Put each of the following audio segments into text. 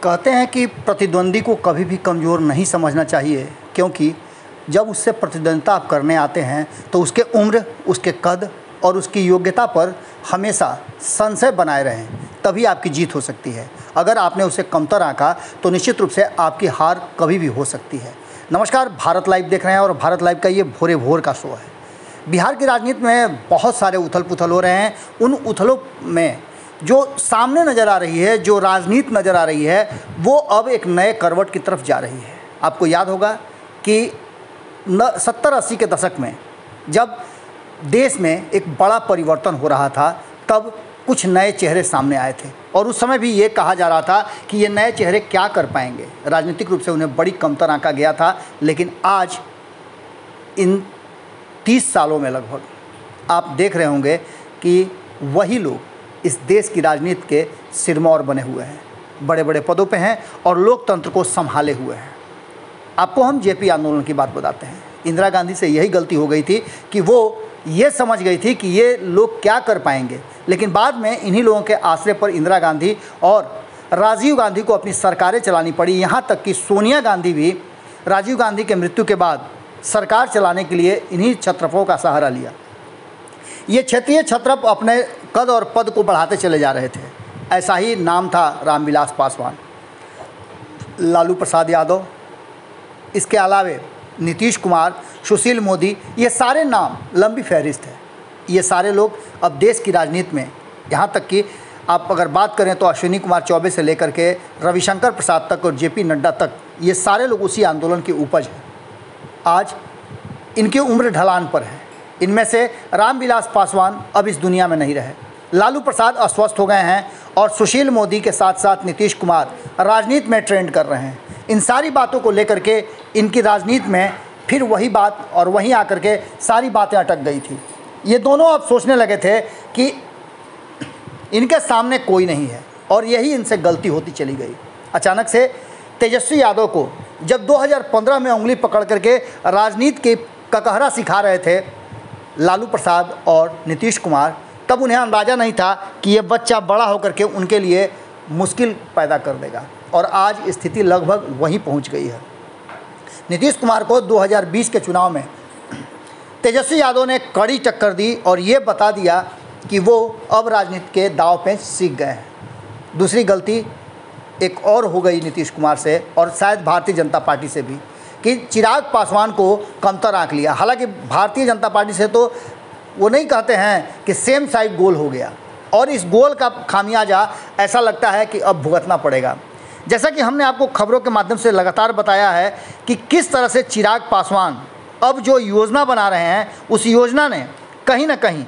कहते हैं कि प्रतिद्वंदी को कभी भी कमज़ोर नहीं समझना चाहिए, क्योंकि जब उससे प्रतिद्वंदिता आप करने आते हैं तो उसके उम्र, उसके कद और उसकी योग्यता पर हमेशा संशय बनाए रहें, तभी आपकी जीत हो सकती है। अगर आपने उसे कमतर आंका तो निश्चित रूप से आपकी हार कभी भी हो सकती है। नमस्कार, भारत लाइव देख रहे हैं और भारत लाइव का ये भोरे भोर का शो है। बिहार की राजनीति में बहुत सारे उथल पुथल हो रहे हैं। उन उथलों में जो सामने नज़र आ रही है, जो राजनीति नज़र आ रही है, वो अब एक नए करवट की तरफ जा रही है। आपको याद होगा कि 70-80 के दशक में जब देश में एक बड़ा परिवर्तन हो रहा था, तब कुछ नए चेहरे सामने आए थे और उस समय भी ये कहा जा रहा था कि ये नए चेहरे क्या कर पाएंगे। राजनीतिक रूप से उन्हें बड़ी कमतर आंका गया था, लेकिन आज इन 30 सालों में लगभग आप देख रहे होंगे कि वही लोग इस देश की राजनीति के सिरमौर बने हुए हैं, बड़े बड़े पदों पे हैं और लोकतंत्र को संभाले हुए हैं। आपको हम जेपी आंदोलन की बात बताते हैं। इंदिरा गांधी से यही गलती हो गई थी कि वो ये समझ गई थी कि ये लोग क्या कर पाएंगे, लेकिन बाद में इन्हीं लोगों के आश्रय पर इंदिरा गांधी और राजीव गांधी को अपनी सरकारें चलानी पड़ी। यहाँ तक कि सोनिया गांधी भी राजीव गांधी के मृत्यु के बाद सरकार चलाने के लिए इन्हीं छत्रपों का सहारा लिया। ये क्षेत्रीय छत्रप अपने कद और पद को बढ़ाते चले जा रहे थे। ऐसा ही नाम था रामविलास पासवान, लालू प्रसाद यादव, इसके अलावे नीतीश कुमार, सुशील मोदी, ये सारे नाम लंबी फहरिस्त है। ये सारे लोग अब देश की राजनीति में, यहाँ तक कि आप अगर बात करें तो अश्विनी कुमार चौबे से लेकर के रविशंकर प्रसाद तक और जेपी नड्डा तक, ये सारे लोग उसी आंदोलन की उपज हैं। आज इनकी उम्र ढलान पर है। इनमें से रामविलास पासवान अब इस दुनिया में नहीं रहे, लालू प्रसाद अस्वस्थ हो गए हैं और सुशील मोदी के साथ साथ नीतीश कुमार राजनीति में ट्रेंड कर रहे हैं। इन सारी बातों को लेकर के इनकी राजनीति में फिर वही बात और वहीं आकर के सारी बातें अटक गई थी। ये दोनों अब सोचने लगे थे कि इनके सामने कोई नहीं है और यही इनसे गलती होती चली गई। अचानक से तेजस्वी यादव को जब 2015 में उंगली पकड़ करके राजनीति के ककहरा सिखा रहे थे लालू प्रसाद और नीतीश कुमार, तब उन्हें अंदाज़ा नहीं था कि ये बच्चा बड़ा होकर के उनके लिए मुश्किल पैदा कर देगा और आज स्थिति लगभग वहीं पहुंच गई है। नीतीश कुमार को 2020 के चुनाव में तेजस्वी यादव ने कड़ी टक्कर दी और ये बता दिया कि वो अब राजनीति के दांव पे सीख गए हैं। दूसरी गलती एक और हो गई नीतीश कुमार से और शायद भारतीय जनता पार्टी से भी, कि चिराग पासवान को कमतर आंक लिया। हालांकि भारतीय जनता पार्टी से तो वो नहीं कहते हैं कि सेम साइड गोल हो गया और इस गोल का खामियाजा ऐसा लगता है कि अब भुगतना पड़ेगा। जैसा कि हमने आपको खबरों के माध्यम से लगातार बताया है कि किस तरह से चिराग पासवान अब जो योजना बना रहे हैं, उस योजना ने कहीं ना कहीं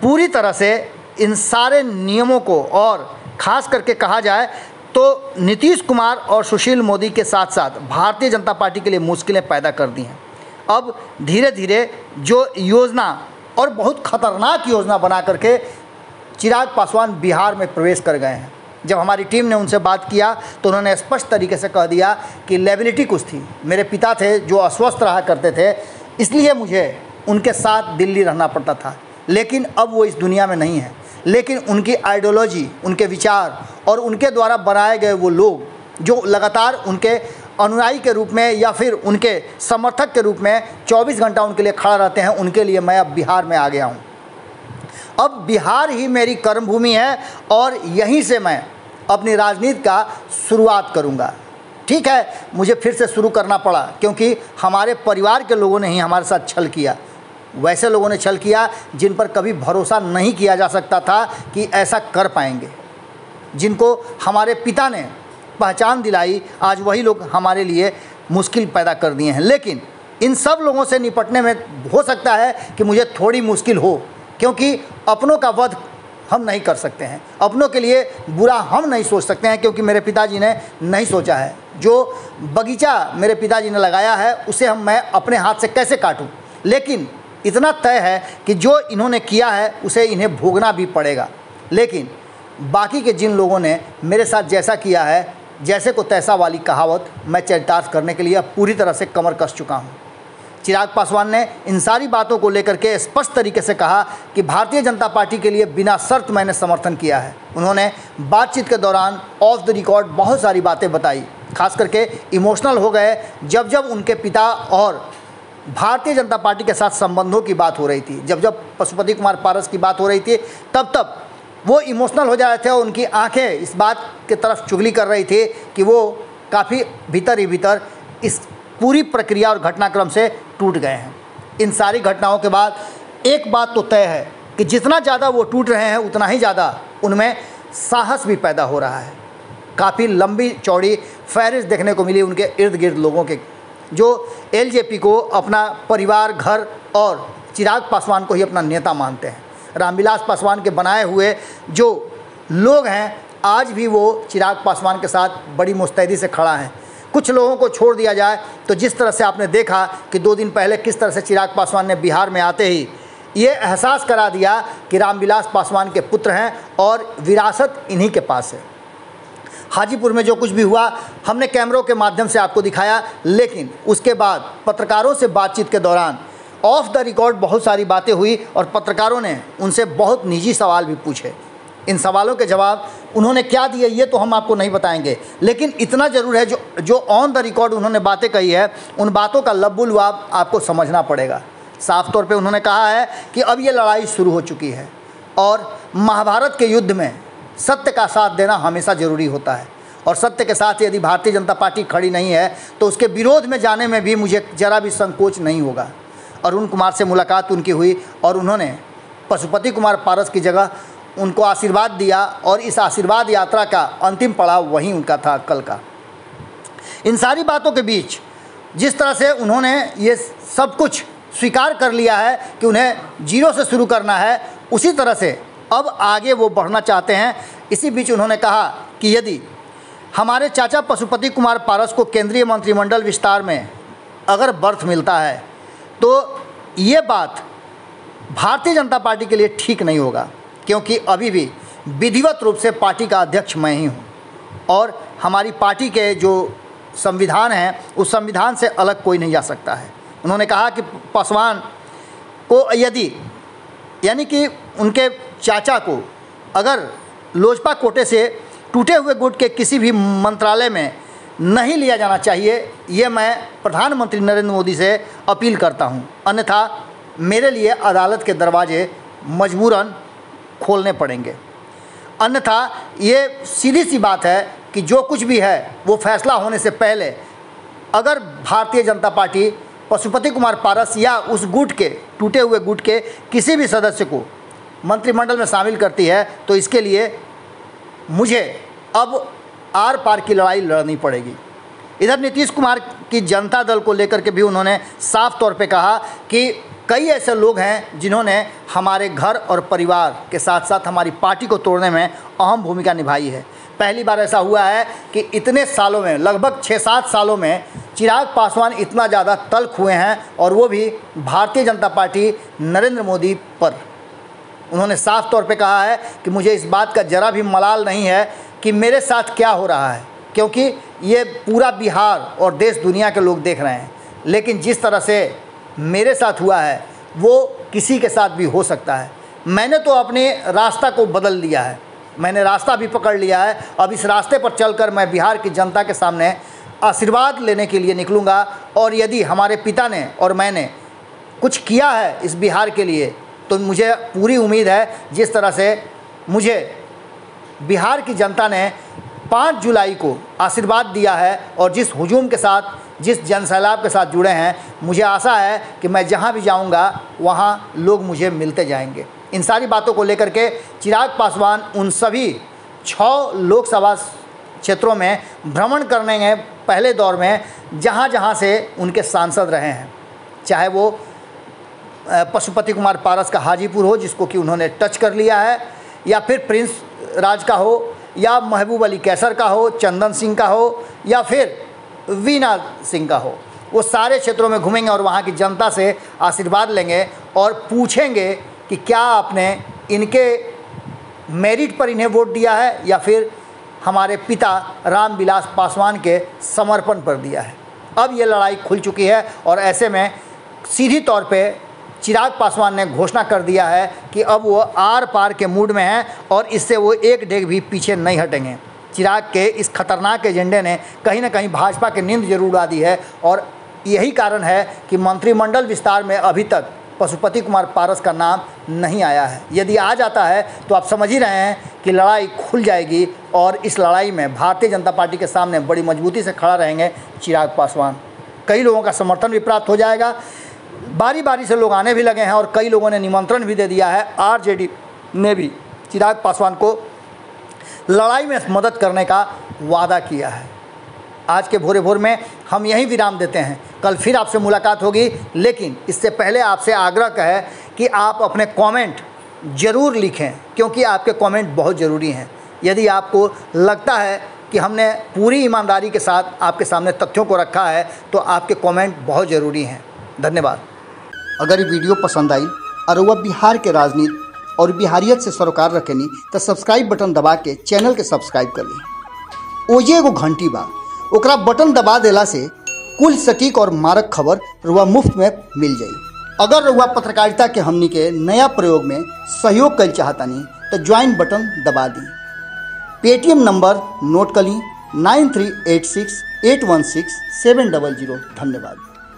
पूरी तरह से इन सारे नियमों को, और ख़ास करके कहा जाए तो नीतीश कुमार और सुशील मोदी के साथ साथ भारतीय जनता पार्टी के लिए मुश्किलें पैदा कर दी हैं। अब धीरे धीरे जो योजना और बहुत खतरनाक योजना बना करके चिराग पासवान बिहार में प्रवेश कर गए हैं। जब हमारी टीम ने उनसे बात किया तो उन्होंने स्पष्ट तरीके से कह दिया कि लायबिलिटी कुछ थी, मेरे पिता थे जो अस्वस्थ रहा करते थे, इसलिए मुझे उनके साथ दिल्ली रहना पड़ता था, लेकिन अब वो इस दुनिया में नहीं है। लेकिन उनकी आइडियोलॉजी, उनके विचार और उनके द्वारा बनाए गए वो लोग जो लगातार उनके अनुयायी के रूप में या फिर उनके समर्थक के रूप में 24 घंटा उनके लिए खड़ा रहते हैं, उनके लिए मैं अब बिहार में आ गया हूँ। अब बिहार ही मेरी कर्मभूमि है और यहीं से मैं अपनी राजनीति का शुरुआत करूँगा। ठीक है, मुझे फिर से शुरू करना पड़ा क्योंकि हमारे परिवार के लोगों ने ही हमारे साथ छल किया। वैसे लोगों ने छल किया जिन पर कभी भरोसा नहीं किया जा सकता था कि ऐसा कर पाएंगे, जिनको हमारे पिता ने पहचान दिलाई, आज वही लोग हमारे लिए मुश्किल पैदा कर दिए हैं। लेकिन इन सब लोगों से निपटने में हो सकता है कि मुझे थोड़ी मुश्किल हो, क्योंकि अपनों का वध हम नहीं कर सकते हैं, अपनों के लिए बुरा हम नहीं सोच सकते हैं, क्योंकि मेरे पिताजी ने नहीं सोचा है। जो बगीचा मेरे पिताजी ने लगाया है उसे मैं अपने हाथ से कैसे काटूं, लेकिन इतना तय है कि जो इन्होंने किया है उसे इन्हें भोगना भी पड़ेगा। लेकिन बाकी के जिन लोगों ने मेरे साथ जैसा किया है, जैसे को तैसा वाली कहावत मैं चरितार्थ करने के लिए अब पूरी तरह से कमर कस चुका हूँ। चिराग पासवान ने इन सारी बातों को लेकर के स्पष्ट तरीके से कहा कि भारतीय जनता पार्टी के लिए बिना शर्त मैंने समर्थन किया है। उन्होंने बातचीत के दौरान ऑफ द रिकॉर्ड बहुत सारी बातें बताई, खास करके इमोशनल हो गए जब जब उनके पिता और भारतीय जनता पार्टी के साथ संबंधों की बात हो रही थी, जब जब पशुपति कुमार पारस की बात हो रही थी तब तब वो इमोशनल हो जा रहे थे और उनकी आंखें इस बात की तरफ चुगली कर रही थी कि वो काफ़ी भीतर ही भीतर इस पूरी प्रक्रिया और घटनाक्रम से टूट गए हैं। इन सारी घटनाओं के बाद एक बात तो तय है कि जितना ज़्यादा वो टूट रहे हैं उतना ही ज़्यादा उनमें साहस भी पैदा हो रहा है। काफ़ी लंबी चौड़ी फहरिस्त देखने को मिली उनके इर्द गिर्द लोगों के जो एलजेपी को अपना परिवार, घर और चिराग पासवान को ही अपना नेता मानते हैं। रामविलास पासवान के बनाए हुए जो लोग हैं आज भी वो चिराग पासवान के साथ बड़ी मुस्तैदी से खड़ा है। कुछ लोगों को छोड़ दिया जाए तो जिस तरह से आपने देखा कि 2 दिन पहले किस तरह से चिराग पासवान ने बिहार में आते ही ये एहसास करा दिया कि रामविलास पासवान के पुत्र हैं और विरासत इन्हीं के पास है। हाजीपुर में जो कुछ भी हुआ हमने कैमरों के माध्यम से आपको दिखाया, लेकिन उसके बाद पत्रकारों से बातचीत के दौरान ऑफ द रिकॉर्ड बहुत सारी बातें हुई और पत्रकारों ने उनसे बहुत निजी सवाल भी पूछे। इन सवालों के जवाब उन्होंने क्या दिए ये तो हम आपको नहीं बताएंगे, लेकिन इतना ज़रूर है जो ऑन द रिकॉर्ड उन्होंने बातें कही है उन बातों का लब्बु लुआब आपको समझना पड़ेगा। साफ तौर पे उन्होंने कहा है कि अब ये लड़ाई शुरू हो चुकी है और महाभारत के युद्ध में सत्य का साथ देना हमेशा ज़रूरी होता है और सत्य के साथ यदि भारतीय जनता पार्टी खड़ी नहीं है तो उसके विरोध में जाने में भी मुझे ज़रा भी संकोच नहीं होगा। अरुण कुमार से मुलाकात उनकी हुई और उन्होंने पशुपति कुमार पारस की जगह उनको आशीर्वाद दिया और इस आशीर्वाद यात्रा का अंतिम पड़ाव वहीं उनका था कल का। इन सारी बातों के बीच जिस तरह से उन्होंने ये सब कुछ स्वीकार कर लिया है कि उन्हें जीरो से शुरू करना है, उसी तरह से अब आगे वो बढ़ना चाहते हैं। इसी बीच उन्होंने कहा कि यदि हमारे चाचा पशुपति कुमार पारस को केंद्रीय मंत्रिमंडल विस्तार में अगर बर्थ मिलता है तो ये बात भारतीय जनता पार्टी के लिए ठीक नहीं होगा, क्योंकि अभी भी विधिवत रूप से पार्टी का अध्यक्ष मैं ही हूँ और हमारी पार्टी के जो संविधान है उस संविधान से अलग कोई नहीं जा सकता है। उन्होंने कहा कि पासवान को यदि यानी कि उनके चाचा को अगर लोजपा कोटे से टूटे हुए गुट के किसी भी मंत्रालय में नहीं लिया जाना चाहिए, ये मैं प्रधानमंत्री नरेंद्र मोदी से अपील करता हूँ, अन्यथा मेरे लिए अदालत के दरवाजे मजबूरन खोलने पड़ेंगे। अन्यथा ये सीधी सी बात है कि जो कुछ भी है वो फैसला होने से पहले अगर भारतीय जनता पार्टी पशुपति कुमार पारस या उस गुट के टूटे हुए गुट के किसी भी सदस्य को मंत्रिमंडल में शामिल करती है तो इसके लिए मुझे अब आर पार की लड़ाई लड़नी पड़ेगी। इधर नीतीश कुमार की जनता दल को लेकर के भी उन्होंने साफ तौर पे कहा कि कई ऐसे लोग हैं जिन्होंने हमारे घर और परिवार के साथ साथ हमारी पार्टी को तोड़ने में अहम भूमिका निभाई है। पहली बार ऐसा हुआ है कि इतने सालों में, लगभग 6-7 सालों में चिराग पासवान इतना ज़्यादा तल्ख हुए हैं और वो भी भारतीय जनता पार्टी नरेंद्र मोदी पर। उन्होंने साफ तौर पे कहा है कि मुझे इस बात का ज़रा भी मलाल नहीं है कि मेरे साथ क्या हो रहा है, क्योंकि ये पूरा बिहार और देश दुनिया के लोग देख रहे हैं, लेकिन जिस तरह से मेरे साथ हुआ है वो किसी के साथ भी हो सकता है। मैंने तो अपने रास्ता को बदल लिया है, मैंने रास्ता भी पकड़ लिया है। अब इस रास्ते पर चलकर मैं बिहार की जनता के सामने आशीर्वाद लेने के लिए निकलूँगा और यदि हमारे पिता ने और मैंने कुछ किया है इस बिहार के लिए तो मुझे पूरी उम्मीद है जिस तरह से मुझे बिहार की जनता ने 5 जुलाई को आशीर्वाद दिया है और जिस हुजूम के साथ, जिस जनसैलाब के साथ जुड़े हैं, मुझे आशा है कि मैं जहां भी जाऊंगा वहां लोग मुझे मिलते जाएंगे। इन सारी बातों को लेकर के चिराग पासवान उन सभी 6 लोकसभा क्षेत्रों में भ्रमण करने के पहले दौर में जहां से उनके सांसद रहे हैं, चाहे वो पशुपति कुमार पारस का हाजीपुर हो जिसको कि उन्होंने टच कर लिया है, या फिर प्रिंस राज का हो, या महबूब अली कैसर का हो, चंदन सिंह का हो, या फिर वीना सिंह का हो, वो सारे क्षेत्रों में घूमेंगे और वहाँ की जनता से आशीर्वाद लेंगे और पूछेंगे कि क्या आपने इनके मेरिट पर इन्हें वोट दिया है या फिर हमारे पिता रामविलास पासवान के समर्पण पर दिया है। अब ये लड़ाई खुल चुकी है और ऐसे में सीधी तौर पे चिराग पासवान ने घोषणा कर दिया है कि अब वो आर पार के मूड में हैं और इससे वो एक डेग भी पीछे नहीं हटेंगे। चिराग के इस खतरनाक एजेंडे ने कहीं ना कहीं भाजपा की नींद जरूर उड़ा दी है और यही कारण है कि मंत्रिमंडल विस्तार में अभी तक पशुपति कुमार पारस का नाम नहीं आया है। यदि आ जाता है तो आप समझ ही रहे हैं कि लड़ाई खुल जाएगी और इस लड़ाई में भारतीय जनता पार्टी के सामने बड़ी मजबूती से खड़ा रहेंगे चिराग पासवान। कई लोगों का समर्थन भी प्राप्त हो जाएगा, बारी बारी से लोग आने भी लगे हैं और कई लोगों ने निमंत्रण भी दे दिया है। आरजेडी ने भी चिराग पासवान को लड़ाई में मदद करने का वादा किया है। आज के भोरे भोर में हम यहीं विराम देते हैं, कल फिर आपसे मुलाकात होगी, लेकिन इससे पहले आपसे आग्रह है कि आप अपने कमेंट ज़रूर लिखें क्योंकि आपके कमेंट बहुत ज़रूरी हैं। यदि आपको लगता है कि हमने पूरी ईमानदारी के साथ आपके सामने तथ्यों को रखा है तो आपके कमेंट बहुत ज़रूरी हैं। धन्यवाद। अगर ये वीडियो पसंद आई और वह बिहार के राजनीति और बिहारियत से सरोकार रखेनी तो सब्सक्राइब बटन दबा के चैनल के सब्सक्राइब कर ली। ओजे एगो घंटी बा, ओकरा बटन दबा देला से कुल सटीक और मारक खबर रुआ मुफ्त में मिल जाई। अगर रुआ पत्रकारिता के हमनी के नया प्रयोग में सहयोग कर चाहतानी तो ज्वाइन बटन दबा दी। पेटीएम नंबर नोट कर ली 9386816700। धन्यवाद।